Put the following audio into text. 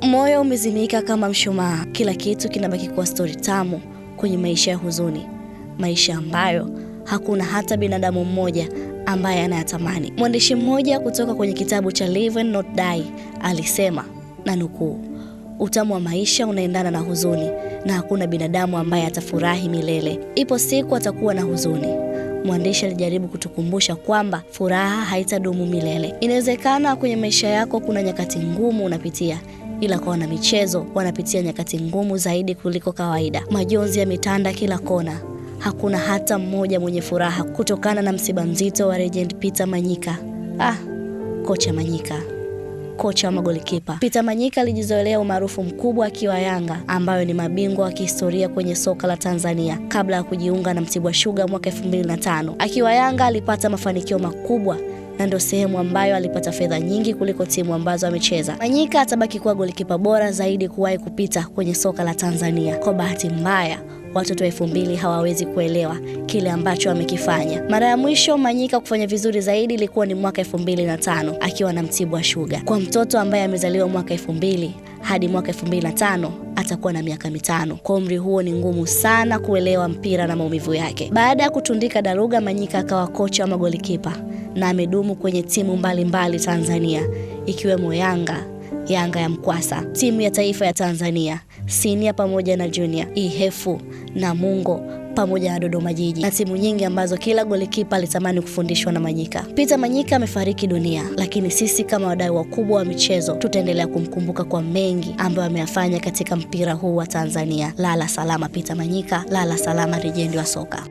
Moyo umezimika kama mshumaa, kila kitu kinabaki kuwa stori tamu kwenye maisha ya huzuni, maisha ambayo hakuna hata binadamu mmoja ambaye anayatamani. Mwandishi mmoja kutoka kwenye kitabu cha Live and Not Die alisema, na nukuu, utamu wa maisha unaendana na huzuni na hakuna binadamu ambaye atafurahi milele. Ipo siku atakuwa na huzuni. Mwandishi alijaribu kutukumbusha kwamba furaha haitadumu milele. Inawezekana kwenye maisha yako kuna nyakati ngumu unapitia, ila kwa wana michezo wanapitia nyakati ngumu zaidi kuliko kawaida. Majonzi yametanda kila kona. Hakuna hata mmoja mwenye furaha kutokana na msiba mzito wa Legend Peter Manyika. Kocha Manyika, kocha wa magolikipa. Peter Manyika alijizoelea umaarufu mkubwa akiwa Yanga, ambayo ni mabingwa wa kihistoria kwenye soka la Tanzania, kabla ya kujiunga na Mtibwa Sugar mwaka 2005. Akiwa Yanga alipata mafanikio makubwa na ndio sehemu ambayo alipata fedha nyingi kuliko timu ambazo amecheza. Manyika atabaki kuwa golikipa bora zaidi kuwahi kupita kwenye soka la Tanzania. Kwa bahati mbaya, watoto wa 2000 hawawezi kuelewa kile ambacho amekifanya. Mara ya mwisho Manyika kufanya vizuri zaidi ilikuwa ni mwaka 2005 akiwa na Mtibwa Sugar. Kwa mtoto ambaye amezaliwa mwaka 2000 hadi mwaka 2005 atakuwa na miaka 5. Kwa umri huo ni ngumu sana kuelewa mpira na maumivu yake. Baada ya kutundika daruga, Manyika akawa kocha wa magolikipa na amedumu kwenye timu mbalimbali Tanzania, ikiwemo Yanga ya Mkwasa, timu ya taifa ya Tanzania, Senior pamoja na Junior, Ihefu, Namungo pamoja na Dodoma Jiji, na timu nyingi ambazo kila golikipa alitamani kufundishwa na Manyika. Peter Manyika amefariki dunia, lakini sisi kama wadau wakubwa wa michezo tutaendelea kumkumbuka kwa mengi ambayo ameyafanya katika mpira huu wa Tanzania. Lala salama Peter Manyika, lala salama legend wa soka.